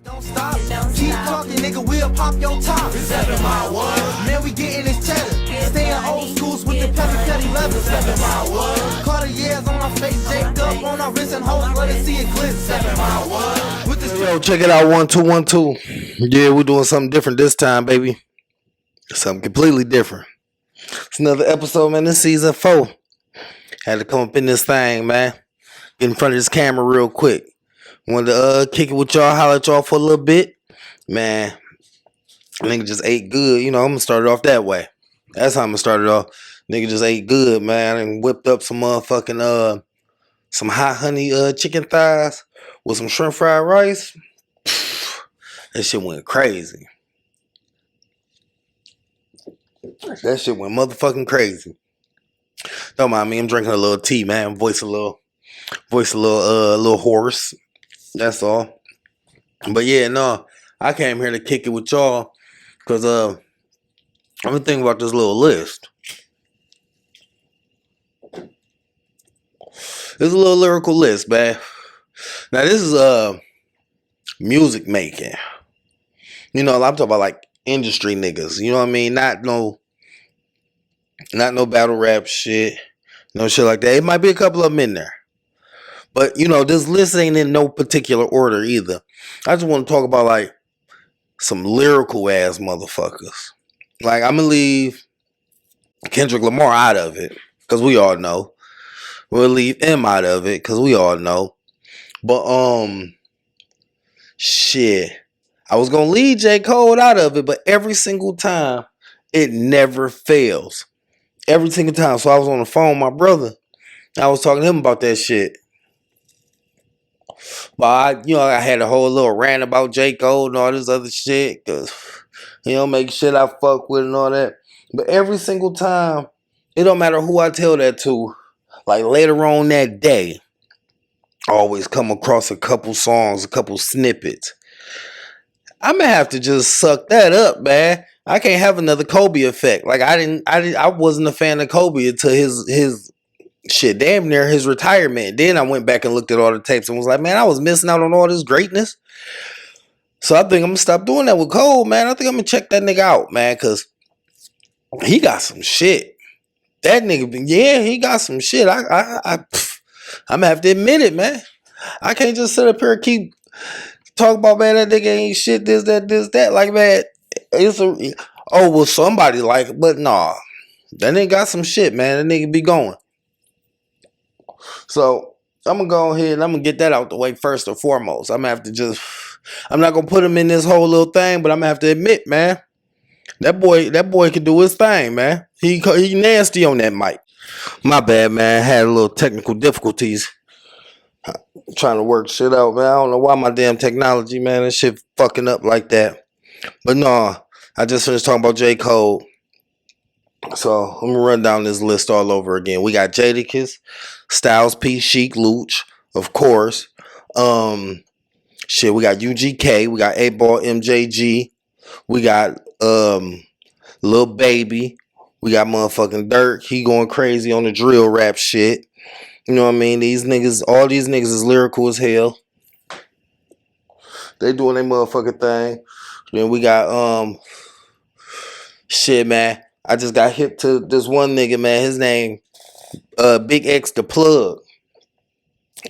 Don't stop, keep talking, nigga, we'll pop your top. 7 mile what? Man, we getting this cheddar. Staying old schools with the petty leather. 7 mile what? Cartier's on our face, jaked up on our wrist and hoes, let us see it glitz. 7 mile what? With this Yo, check it out, 1-2-1-2. Yeah, we're doing something different this time, baby. Something completely different. It's another episode, man. This season 4. Had to come up in this thing, man. Get in front of this camera real quick. Wanted to kick it with y'all, holler at y'all for a little bit. Man, nigga just ate good. You know, I'm gonna start it off that way. That's how I'm gonna start it off. Nigga just ate good, man. And whipped up some motherfucking some hot honey chicken thighs with some shrimp fried rice. That shit went crazy. That shit went motherfucking crazy. Don't mind me, I'm drinking a little tea, man. Voice a little hoarse. That's all. But yeah, no, I came here to kick it with y'all because I've been thinking about this little list. It's a little lyrical list, man. Now this is music making. You know, I'm talking about like industry niggas. You know what I mean? Not no battle rap shit. No shit like that. It might be a couple of them in there. But, you know, this list ain't in no particular order either. I just want to talk about, like, some lyrical ass motherfuckers. Like, I'm going to leave Kendrick Lamar out of it, because we all know. We'll leave him out of it, because we all know. But, shit. I was going to leave J. Cole out of it, but every single time, it never fails. Every single time. So I was on the phone with my brother. I was talking to him about that shit. But I had a whole little rant about J. Cole and all this other shit. Cause make shit I fuck with and all that. But every single time, it don't matter who I tell that to, like later on that day, I always come across a couple songs, a couple snippets. I'm gonna have to just suck that up, man. I can't have another Kobe effect. Like I wasn't a fan of Kobe until his shit, damn near his retirement. Then I went back and looked at all the tapes and was like, man, I was missing out on all this greatness. So I think I'm gonna stop doing that with Cole, man. I think I'm gonna check that nigga out, man, because he got some shit. That nigga, yeah, he got some shit. I'm gonna have to admit it, man. I can't just sit up here and keep talking about, man, that nigga ain't shit, this, that. Like, man, somebody like it, but nah. That nigga got some shit, man. That nigga be going. So I'm gonna go ahead and I'm gonna get that out the way first and foremost. I'm not gonna put him in this whole little thing, but I'm gonna have to admit, man, that boy can do his thing, man. He nasty on that mic. My bad, man. Had a little technical difficulties trying to work shit out, man. I don't know why my damn technology, man, that shit fucking up like that. But no, I just finished talking about J. Cole. So I'm gonna run down this list all over again. We got Jadakiss, Styles P, Chic, Luch, of course. We got UGK, we got 8Ball, MJG, we got Lil Baby, we got motherfucking Dirk. He going crazy on the drill rap shit. You know what I mean? All these niggas is lyrical as hell. They doing their motherfucking thing. Then we got man. I just got hip to this one nigga, man. His name, Big X the Plug.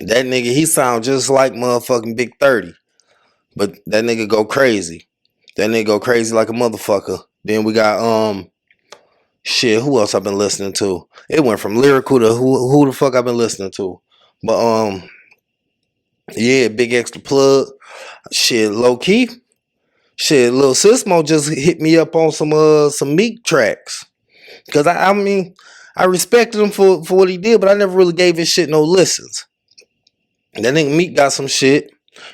That nigga, he sound just like motherfucking Big 30. But that nigga go crazy. That nigga go crazy like a motherfucker. Then we got, who else I've been listening to? It went from lyrical to who the fuck I've been listening to. But, Big X the Plug. Shit, low key. Shit, Lil Sismo just hit me up on some Meek tracks. Because I mean, I respected him for what he did, but I never really gave his shit no listens. That nigga Meek got some shit.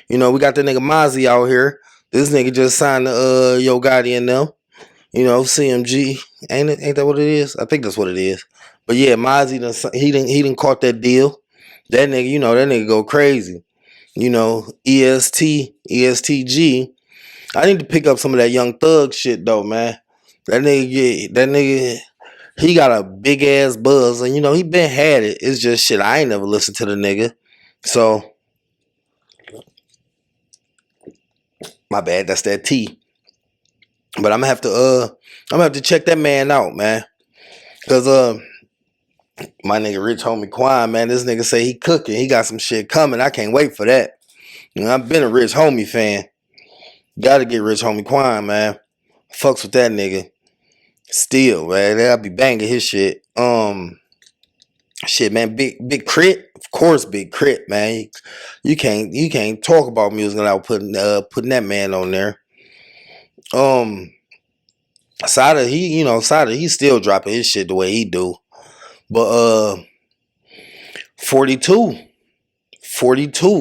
You know, we got that nigga Mozzie out here. This nigga just signed the Yo Gotti and them. You know, CMG. Ain't that what it is? I think that's what it is. But yeah, Mozzie he didn't caught that deal. That nigga go crazy. You know, ESTG. I need to pick up some of that Young Thug shit though, man. That nigga, he got a big ass buzz, and he been had it. It's just shit. I ain't never listened to the nigga, so My bad, that's that T. But I'm gonna have to check that man out, man. Cause my nigga Rich Homie Quan, man, this nigga say he cooking. He got some shit coming. I can't wait for that. You know, I've been a Rich Homie fan. Gotta get Rich Homie Quan, man. Fucks with that nigga. Still, man. I'll be banging his shit. Shit, man. Big Crit. Of course, Big Crit, man. You can't talk about music without putting that man on there. Sada, he's still dropping his shit the way he do. But 42,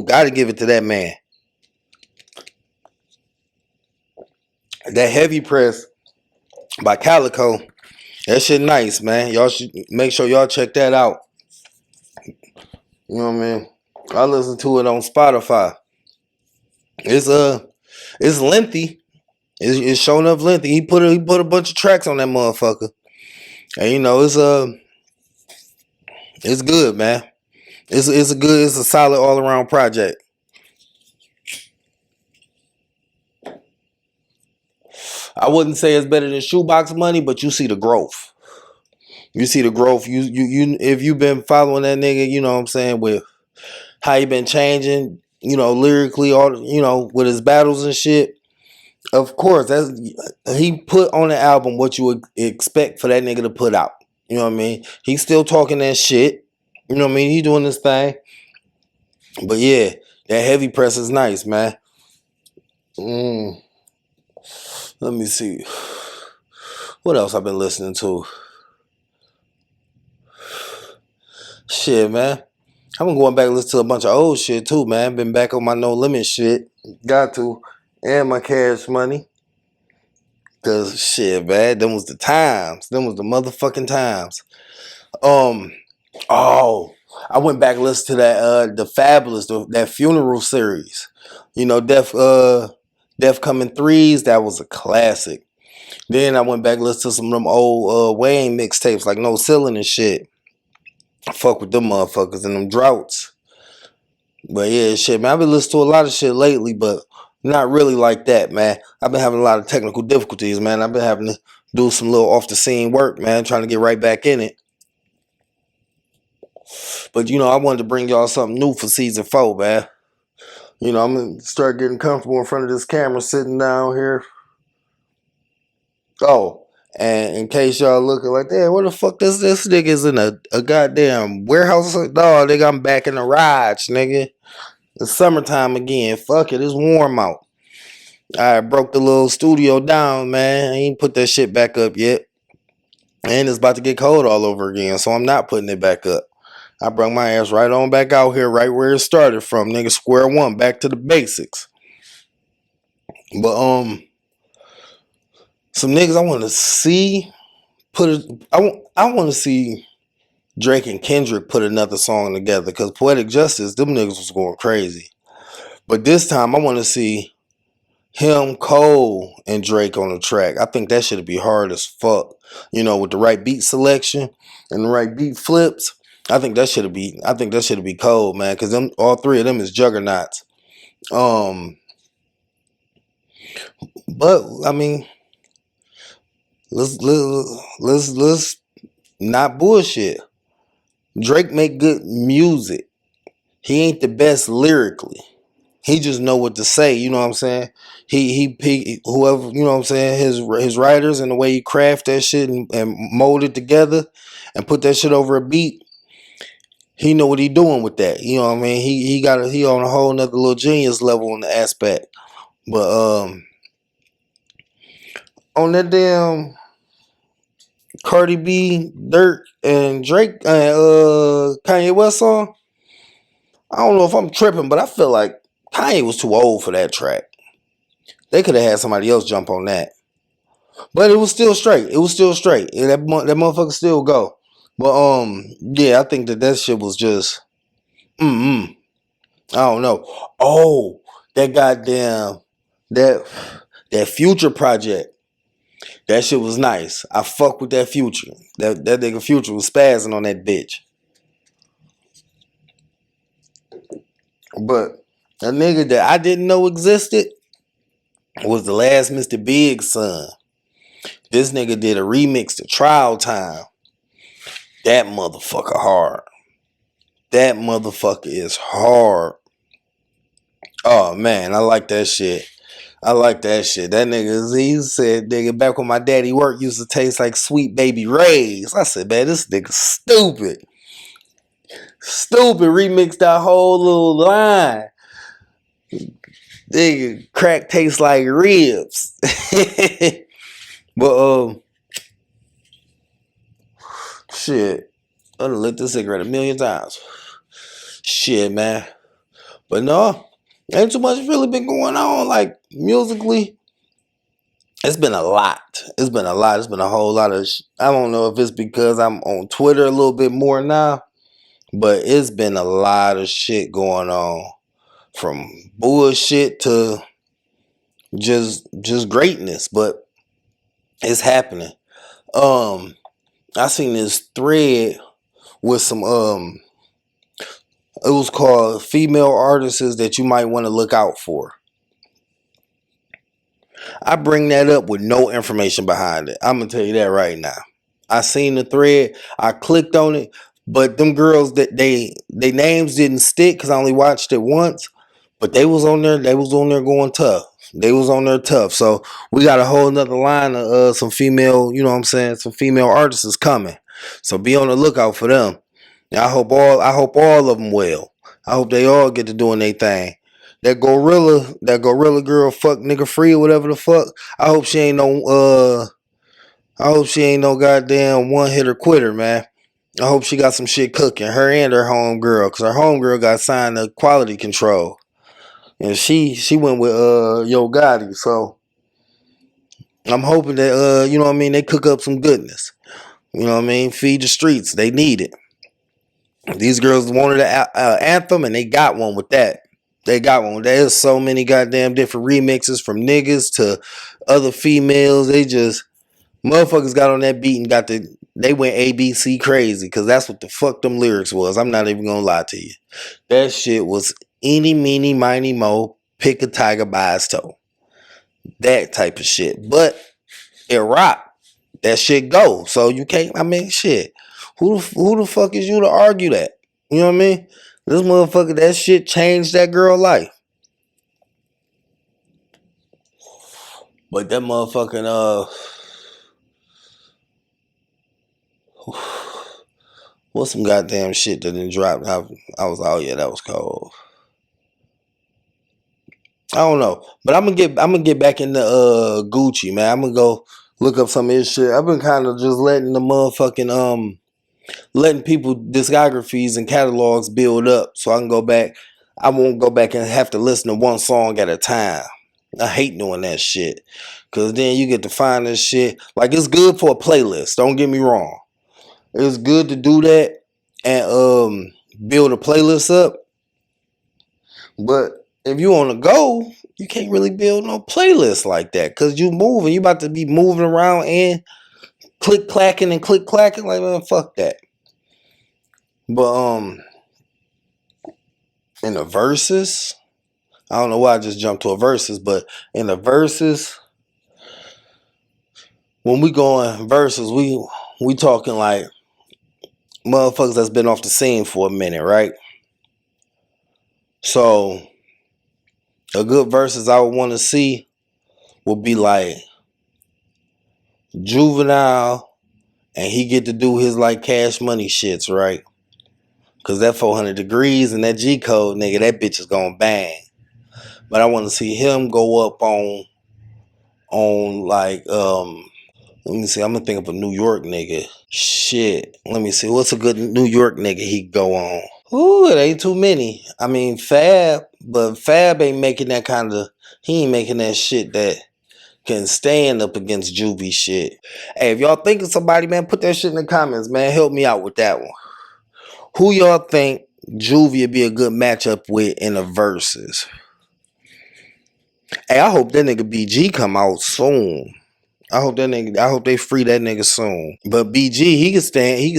gotta give it to that man. That Heavy Press by Calico, that shit nice, man. Y'all should make sure y'all check that out. You know what I mean? I listen to it on Spotify. It's lengthy. It's showing up lengthy. He put a bunch of tracks on that motherfucker, and you know it's good, man. It's a solid all around project. I wouldn't say it's better than Shoebox Money, but you see the growth. You see the growth. You if you've been following that nigga, you know what I'm saying, with how he been changing, you know, lyrically, all, you know, with his battles and shit. Of course, he put on the album what you would expect for that nigga to put out. You know what I mean? He's still talking that shit. You know what I mean? He doing this thing. But yeah, that Heavy Press is nice, man. Let me see. What else I've been listening to? Shit, man. I've been going back and listen to a bunch of old shit too, man. Been back on my No Limit shit. Got to. And my Cash Money. Cause shit, man, them was the times. Them was the motherfucking times. I went back and listened to that the Fabulous, that Funeral series. You know, Def Coming Threes, that was a classic. Then I went back and listened to some of them old Wayne mixtapes like No Ceiling and shit. I fuck with them motherfuckers and them droughts. But yeah, shit, man, I've been listening to a lot of shit lately, but not really like that, man. I've been having a lot of technical difficulties, man. I've been having to do some little off the scene work, man, trying to get right back in it. But you know, I wanted to bring y'all something new for season 4, man. You know, I'm gonna start getting comfortable in front of this camera, sitting down here. Oh, and in case y'all looking like, damn, where the fuck this nigga's in a goddamn warehouse? Dog, nigga, I'm back in the garage, nigga. It's summertime again. Fuck it, it's warm out. I broke the little studio down, man. I ain't put that shit back up yet. And it's about to get cold all over again, so I'm not putting it back up. I brought my ass right on back out here, right where it started from, nigga. Square one, back to the basics. But some niggas I want to see I want to see Drake and Kendrick put another song together, because Poetic Justice, them niggas was going crazy. But this time I want to see him, Cole, and Drake on the track. I think that should be hard as fuck. You know, with the right beat selection and the right beat flips. I think that should be cold, man, because them all three of them is juggernauts. But I mean, let's not bullshit. Drake make good music. He ain't the best lyrically. He just know what to say, you know what I'm saying? He whoever, you know what I'm saying, his writers and the way he craft that shit and mold it together and put that shit over a beat. He know what he doing with that. You know what I mean? He on a whole nother little genius level in the aspect. But on that damn Cardi B, Dirt, and Drake Kanye West song, I don't know if I'm tripping, but I feel like Kanye was too old for that track. They could have had somebody else jump on that. But it was still straight. And that motherfucker still go. But yeah, I think that shit was just I don't know. Oh, that goddamn that Future project. That shit was nice. I fuck with that Future. That nigga Future was spazzing on that bitch. But a nigga that I didn't know existed, was the last Mr. Big's son. This nigga did a remix to Trial Time. That motherfucker hard. That motherfucker is hard. Oh man, I like that shit. I like that shit. That nigga, he said, nigga, back when my daddy worked used to taste like Sweet Baby Ray's. I said, man, this nigga stupid. Stupid remixed that whole little line. Nigga, crack tastes like ribs. But, shit. I done lit this cigarette a million times. Shit, man. But no, ain't too much really been going on, like, musically. It's been a lot. It's been a lot. It's been a whole lot of I don't know if it's because I'm on Twitter a little bit more now, but it's been a lot of shit going on. From bullshit to just greatness. But it's happening. I seen this thread with some it was called female artists that you might want to look out for. I bring that up with no information behind it. I'm gonna tell you that right now. I seen the thread, I clicked on it, but them girls that they names didn't stick because I only watched it once. But they was on there going tough. They was on there tough. So we got a whole nother line of some female, you know what I'm saying, some female artists is coming. So be on the lookout for them. I hope all of them well. I hope they all get to doing their thing. That gorilla girl, fuck nigga free or whatever the fuck. I hope she ain't no goddamn one hitter quitter, man. I hope she got some shit cooking. Her and her homegirl, cause her homegirl got signed to quality control, and she went with Yo Gotti. So I'm hoping that you know what I mean, they cook up some goodness. You know what I mean, feed the streets. They need it. These girls wanted an anthem, and they got one with that. They got one. There's so many goddamn different remixes from niggas to other females. They just motherfuckers got on that beat and they went ABC crazy because that's what the fuck them lyrics was. I'm not even gonna lie to you. That shit was eeny, meeny, miny, mo, pick a tiger by its toe. That type of shit. But it rock. That shit go. So you can't, I mean, shit. Who the fuck is you to argue that? You know what I mean? This motherfucker, that shit changed that girl life. But that motherfucking, what's some goddamn shit that didn't drop? I was, oh yeah, that was cold. I don't know, but I'm gonna get back into Gucci, man. I'm gonna go look up some of his shit. I've been kind of just letting the motherfucking letting people discographies and catalogs build up, so I can go back. I won't go back and have to listen to one song at a time. I hate doing that shit, cause then you get to find this shit. Like, it's good for a playlist. Don't get me wrong. It's good to do that and build a playlist up. But if you on the go, you can't really build no playlist like that because you moving. You about to be moving around and click clacking. Like, man, fuck that. But in the verses, I don't know why I just jumped to a verses, but in the verses, when we going verses, we talking like motherfuckers that's been off the scene for a minute, right? So a good verses I would want to see would be like Juvenile, and he get to do his like Cash Money shits, right? Cause that 400 degrees and that G code, nigga, that bitch is gonna bang. But I want to see him go up on like let me see. I'm gonna think of a New York nigga. Shit. Let me see. What's a good New York nigga he go on? Ooh, it ain't too many. I mean, Fab, but Fab ain't making that kind of. He ain't making that shit that can stand up against Juvie shit. Hey, if y'all think of somebody, man, put that shit in the comments, man. Help me out with that one. Who y'all think Juvie would be a good matchup with in the verses? Hey, I hope that nigga BG come out soon. I hope they free that nigga soon. But BG, he can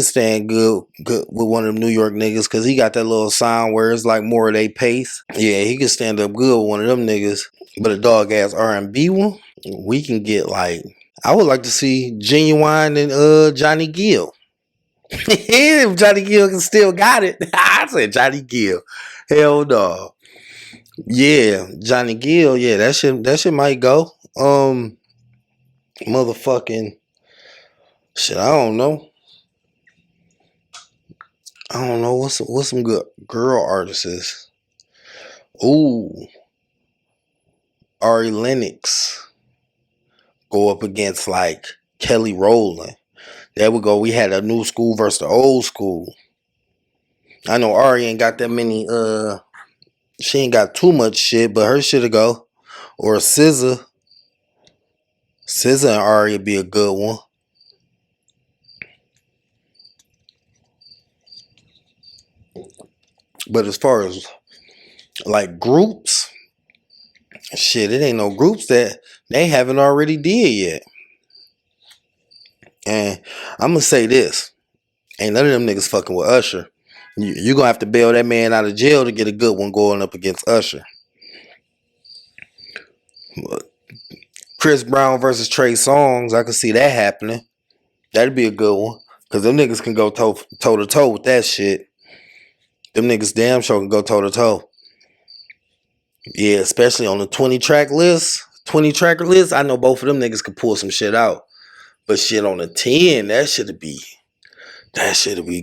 stand good with one of them New York niggas because he got that little sound where it's like more of they pace. Yeah, he can stand up good with one of them niggas. But a dog ass R&B one, we can get like, I would like to see Genuine and Johnny Gill. If Johnny Gill can still got it, I said Johnny Gill. Hell no. Yeah, Johnny Gill. Yeah, that shit might go. Motherfucking shit. I don't know. What's some good girl artists. Ooh, Ari Lennox go up against like Kelly Rowland. There we go. We had a new school versus the old school. I know Ari ain't got that many. She ain't got too much shit, but her shit'll go. Or SZA. SZA and Ari would be a good one. But as far as like groups, shit, it ain't no groups that they haven't already did yet. And I'm gonna say this: ain't none of them niggas fucking with Usher. You gonna have to bail that man out of jail to get a good one going up against Usher. Chris Brown versus Trey Songz, I can see that happening. That'd be a good one. Cause them niggas can go toe to toe with that shit. Them niggas damn sure can go toe to toe. Yeah, especially on the 20 tracker list. I know both of them niggas could pull some shit out. But shit on the 10, that shit'd be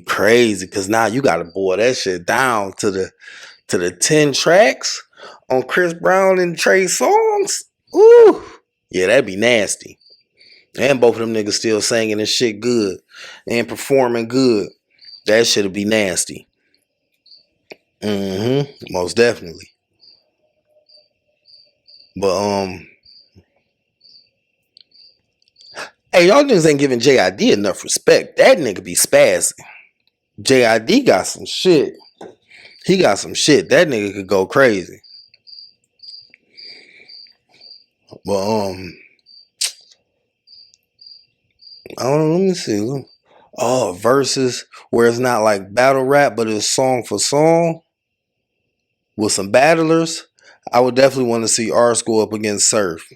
crazy. Cause now you gotta boil that shit down to the 10 tracks on Chris Brown and Trey Songz. Ooh. Yeah, that'd be nasty. And both of them niggas still singing and shit good and performing good. That shit'd be nasty. Most definitely. But hey, y'all niggas ain't giving JID enough respect. That nigga be spazzing. JID got some shit. He got some shit. That nigga could go crazy. But I don't know, let me see. Oh, verses where it's not like battle rap, but it's song for song with some battlers. I would definitely want to see R School up against Surf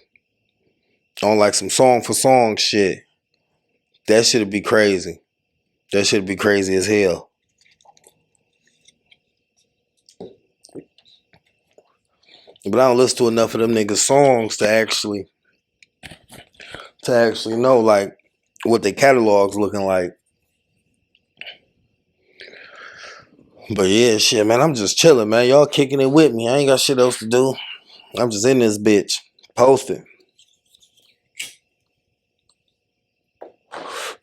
on like some song for song shit. That shit'd be crazy. That shit'd be crazy as hell. But I don't listen to enough of them niggas' songs to actually know like what their catalog's looking like. But yeah, shit, man, I'm just chilling, man. Y'all kicking it with me. I ain't got shit else to do. I'm just in this bitch. Posting.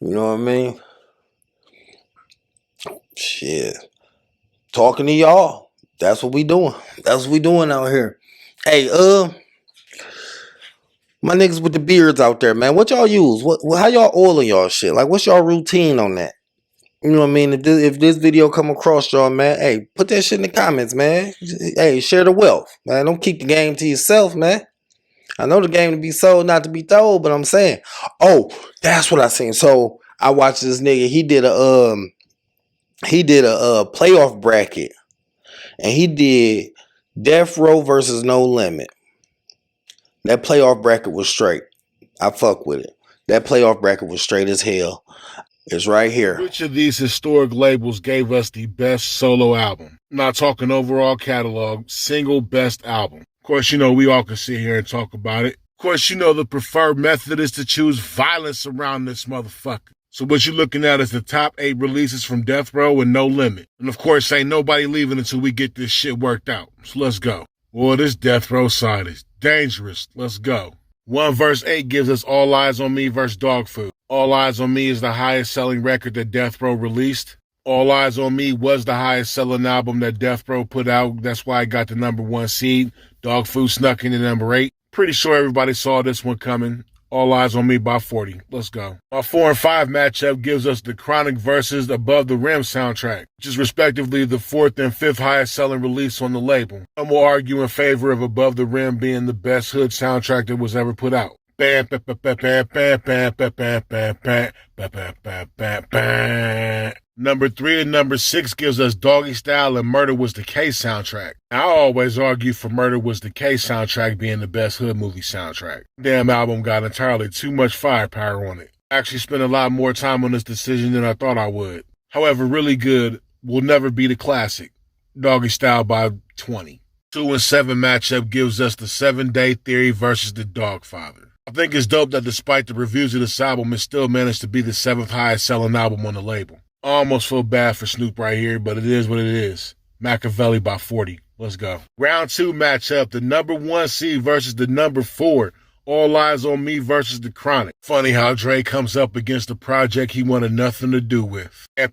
You know what I mean? Shit. Talking to y'all. That's what we doing. That's what we doing out here. Hey, my niggas with the beards out there, man. What y'all use? How y'all oiling y'all shit? Like, what's y'all routine on that? You know what I mean? If this video come across y'all, man, hey, put that shit in the comments, man. Hey, share the wealth, man. Don't keep the game to yourself, man. I know the game to be sold, not to be told, but I'm saying, oh, that's what I seen. So I watched this nigga. He did a playoff bracket, and he did Death Row versus No Limit. That playoff bracket was straight. I fuck with it. That playoff bracket was straight as hell. It's right here. Which of these historic labels gave us the best solo album? I'm not talking overall catalog, single best album. Of course, you know, we all can sit here and talk about it. Of course, you know, the preferred method is to choose violence around this motherfucker. So what you're looking at is the top 8 releases from Death Row and No Limit. And of course, ain't nobody leaving until we get this shit worked out. So let's go. Well, this Death Row side is dangerous. Let's go. 1 verse 8 gives us All Eyes on Me versus Dog Food. All Eyes on Me is the highest selling record that Death Row released. All Eyes on Me was the highest selling album that Death Row put out. That's why it got the #1 seed. Dog Food snuck into #8. Pretty sure everybody saw this one coming. All Eyes on Me by 40. Let's go. Our 4 and 5 matchup gives us the Chronic versus Above the Rim soundtrack, which is respectively the 4th and 5th highest selling release on the label. Some will argue in favor of Above the Rim being the best hood soundtrack that was ever put out. Number 3 and number 6 gives us Doggy Style and Murder Was the Case soundtrack. Now, I always argue for Murder Was the Case soundtrack being the best hood movie soundtrack. Damn album got entirely too much firepower on it. I actually spent a lot more time on this decision than I thought I would. However, really good will never be the classic. Doggy Style by 20. 2 and 7 matchup gives us the 7 Day Theory versus the Dogfather. I think it's dope that despite the reviews of this album, it still managed to be the 7th highest selling album on the label. I almost feel bad for Snoop right here, but it is what it is. Machiavelli by 40. Let's go. Round 2 matchup, the number 1 seed versus the number 4. All Eyes on Me versus The Chronic. Funny how Dre comes up against a project he wanted nothing to do with. This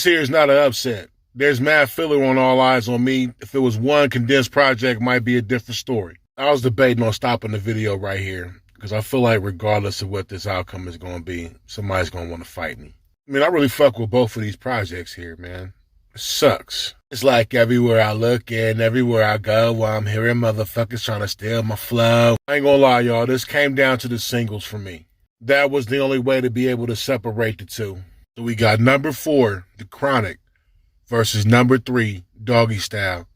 here is not an upset. There's mad filler on All Eyes on Me. If it was one condensed project, might be a different story. I was debating on stopping the video right here, because I feel like regardless of what this outcome is going to be, somebody's going to want to fight me. I mean, I really fuck with both of these projects here, man. It sucks. It's like everywhere I look and everywhere I go, I'm hearing motherfuckers trying to steal my flow. I ain't gonna lie, y'all, this came down to the singles for me. That was the only way to be able to separate the two. So we got number 4, The Chronic, versus number 3, Doggy Style,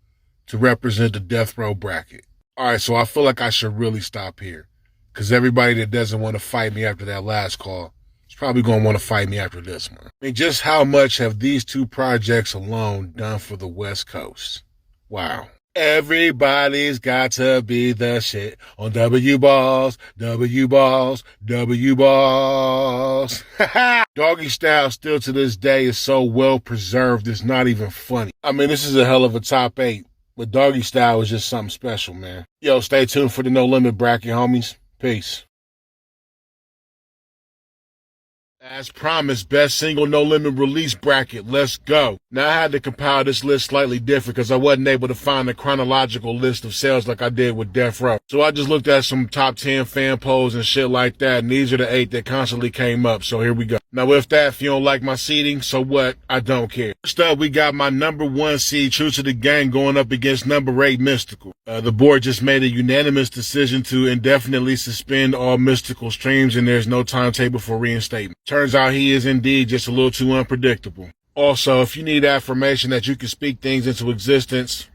to represent the death row bracket. All right, so I feel like I should really stop here, because everybody that doesn't want to fight me after that last call is probably going to want to fight me after this one. I mean, just how much have these 2 projects alone done for the West Coast? Wow. Everybody's got to be the shit on W Balls, W Balls, W Balls. Doggy Style still to this day is so well preserved, it's not even funny. I mean, this is a hell of a top 8, but Doggy Style is just something special, man. Yo, stay tuned for the No Limit bracket, homies. Peace. As promised, best single No Limit release bracket. Let's go. Now, I had to compile this list slightly different because I wasn't able to find a chronological list of sales like I did with Death Row. So I just looked at some top 10 fan polls and shit like that, and these are the 8 that constantly came up. So here we go. Now, with that, if you don't like my seating, so what? I don't care. First up, we got my number 1 seed, True to the Gang, going up against number 8, Mystical. The board just made a unanimous decision to indefinitely suspend all Mystical streams, and there's no timetable for reinstatement. Turns out he is indeed just a little too unpredictable. Also, if you need affirmation that you can speak things into existence,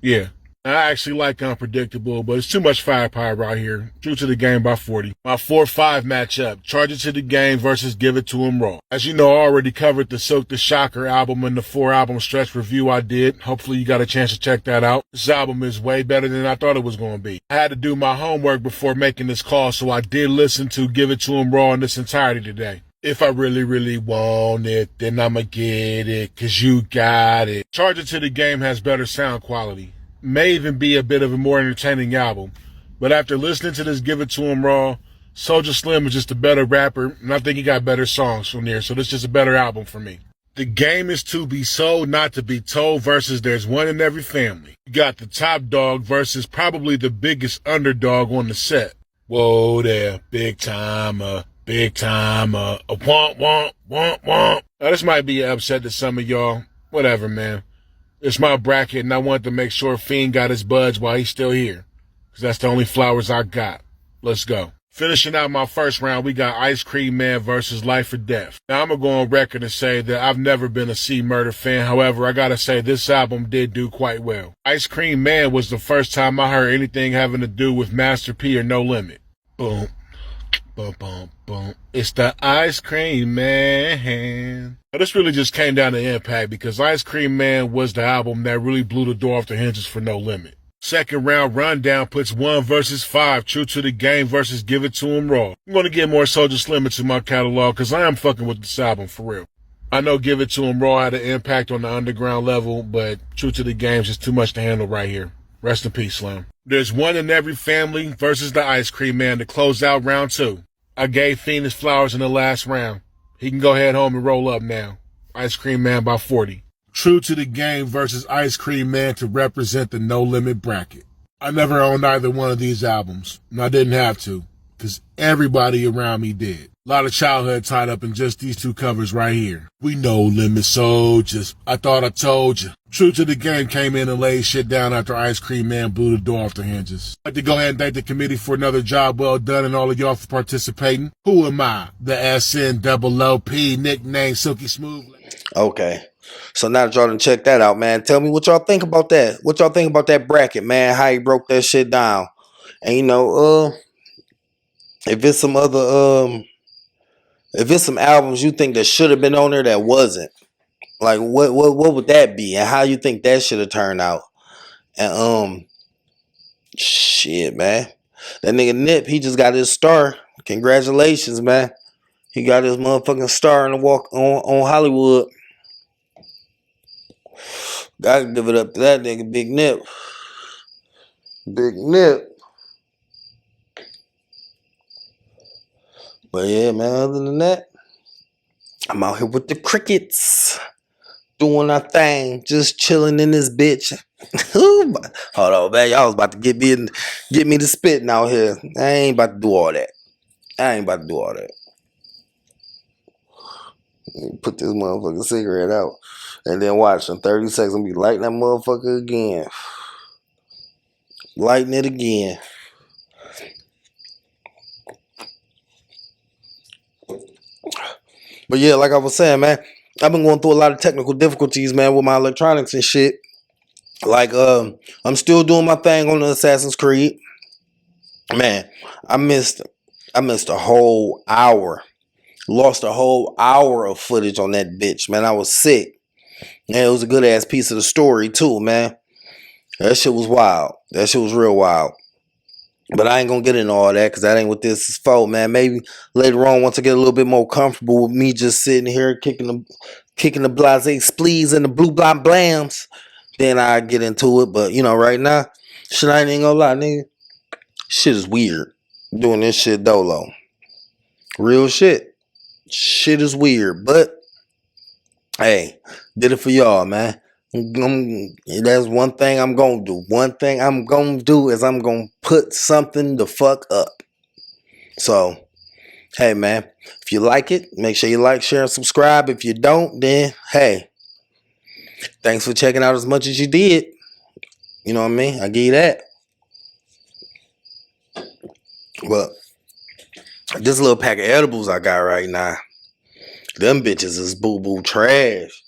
yeah. I actually like Unpredictable, but it's too much firepower out here. True to the Game by 40. My 4-5 matchup, Charge It to the Game versus Give It to Him Raw. As you know, I already covered the Silk the Shocker album in the 4-album stretch review I did. Hopefully you got a chance to check that out. This album is way better than I thought it was going to be. I had to do my homework before making this call, so I did listen to Give It to Him Raw in its entirety today. If I really, really want it, then I'ma get it, 'cause you got it. Charge It to the Game has better sound quality. May even be a bit of a more entertaining album. But after listening to this Give It to Him Raw, Soulja Slim is just a better rapper, and I think he got better songs from there, so this is just a better album for me. The Game is To Be Sold, Not to Be Told versus There's One in Every Family. You got the top dog versus probably the biggest underdog on the set. Whoa there, big timer, a womp, womp, womp, womp. Now this might be an upset to some of y'all. Whatever, man. It's my bracket, and I wanted to make sure Fiend got his buds while he's still here, because that's the only flowers I got. Let's go. Finishing out my first round, we got Ice Cream Man versus Life or Death. Now, I'm going to go on record and say that I've never been a C Murder fan. However, I got to say this album did do quite well. Ice Cream Man was the first time I heard anything having to do with Master P or No Limit. Boom, boom, boom, boom. It's the Ice Cream Man. Now, this really just came down to impact, because Ice Cream Man was the album that really blew the door off the hinges for No Limit. Second round rundown puts 1 versus 5, True to the Game versus Give It to Him Raw. I'm going to get more Soulja Slim into my catalog, because I am fucking with this album for real. I know Give It to Him Raw had an impact on the underground level, but True to the Game is just too much to handle right here. Rest in peace, Slim. There's One in Every Family versus the Ice Cream Man to close out round 2. I gave Fiend his flowers in the last round. He can go head home and roll up now. Ice Cream Man by 40. True to the Game versus Ice Cream Man to represent the No Limit bracket. I never owned either one of these albums, and I didn't have to, because everybody around me did. A lot of childhood tied up in just these two covers right here. We no limit soldiers. I thought I told you. True to the Game came in and laid shit down after Ice Cream Man blew the door off the hinges. I'd like to go ahead and thank the committee for another job well done and all of y'all for participating. Who am I? The SNOOP, nickname Silky Smooth. Okay. So now that y'all done check that out, man, tell me what y'all think about that. What y'all think about that bracket, man? How he broke that shit down. And you know, if it's some other if it's some albums you think that should have been on there that wasn't, like what would that be, and how you think that should have turned out? And shit, man, that nigga Nip, he just got his star. Congratulations, man. He got his motherfucking star in the walk on Hollywood. Gotta give it up to that nigga, Big Nip. Big Nip. But yeah, man, other than that, I'm out here with the crickets. Doing our thing. Just chilling in this bitch. Hold on, man. Y'all was about to get me to spitting out here. I ain't about to do all that. Put this motherfucking cigarette out. And then watch in 30 seconds. I'm be lighting that motherfucker again. Lighting it again. But yeah, like I was saying, man, I've been going through a lot of technical difficulties, man, with my electronics and shit. Like, I'm still doing my thing on the Assassin's Creed. Man, I missed a whole hour. Lost a whole hour of footage on that bitch, man. I was sick. And it was a good ass piece of the story too, man. That shit was wild. That shit was real wild. But I ain't gonna get into all that because that ain't what this is for, man. Maybe later on, once I get a little bit more comfortable with me just sitting here kicking the blase splees and the blue block blams, then I get into it. But you know, right now, shit, I ain't gonna lie, nigga. Shit is weird. Doing this shit dolo. Real shit. Shit is weird. But hey, did it for y'all, man. That's one thing I'm gonna do. One thing I'm gonna do is I'm gonna put something the fuck up. So, hey, man, if you like it, make sure you like, share, and subscribe. If you don't, then hey, thanks for checking out as much as you did. You know what I mean? I give you that. But this little pack of edibles I got right now, them bitches is boo-boo trash.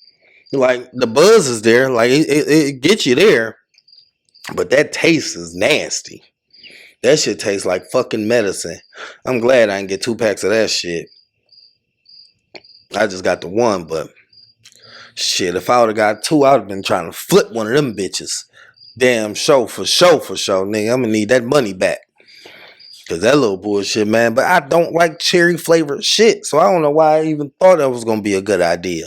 Like, the buzz is there. Like, it gets you there. But that taste is nasty. That shit tastes like fucking medicine. I'm glad I didn't get 2 packs of that shit. I just got the 1, but shit, if I would have got 2, I would have been trying to flip one of them bitches. Damn, for sure, nigga. I'm gonna need that money back. Cause that little bullshit, man. But I don't like cherry flavored shit. So I don't know why I even thought that was gonna be a good idea.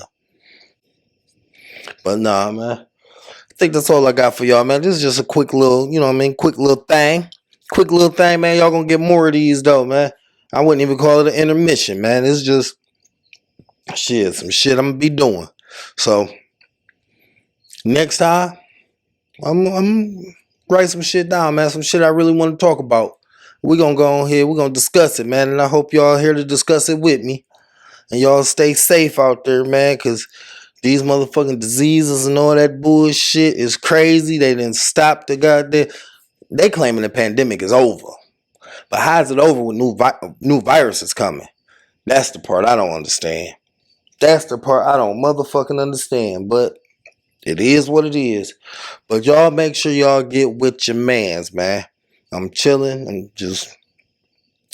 But nah, man. I think that's all I got for y'all, man. This is just a quick little, you know what I mean? Quick little thing, man. Y'all gonna get more of these, though, man. I wouldn't even call it an intermission, man. It's just shit, some shit I'm gonna be doing. So, next time, I'm write some shit down, man. Some shit I really want to talk about. We're gonna go on here. We're gonna discuss it, man. And I hope y'all here to discuss it with me. And y'all stay safe out there, man, because these motherfucking diseases and all that bullshit is crazy. They didn't stop the goddamn. They claiming the pandemic is over. But how is it over with new viruses coming? That's the part I don't understand. That's the part I don't motherfucking understand. But it is what it is. But y'all make sure y'all get with your mans, man. I'm chilling. I'm just...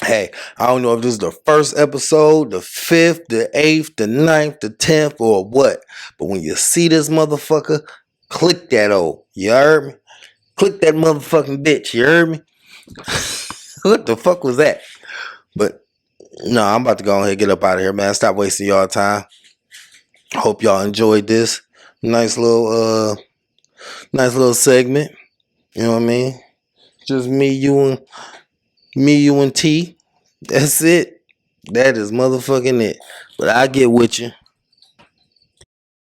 Hey, I don't know if this is the first episode, the 5th, the 8th, the 9th, the 10th, or what. But when you see this motherfucker, click that O. You heard me? Click that motherfucking bitch. You heard me? What the fuck was that? But, no, I'm about to go ahead and get up out of here, man. Stop wasting y'all time. Hope y'all enjoyed this. Nice little segment. You know what I mean? Just me, you, and T. That's it. That is motherfucking it. But I get with you.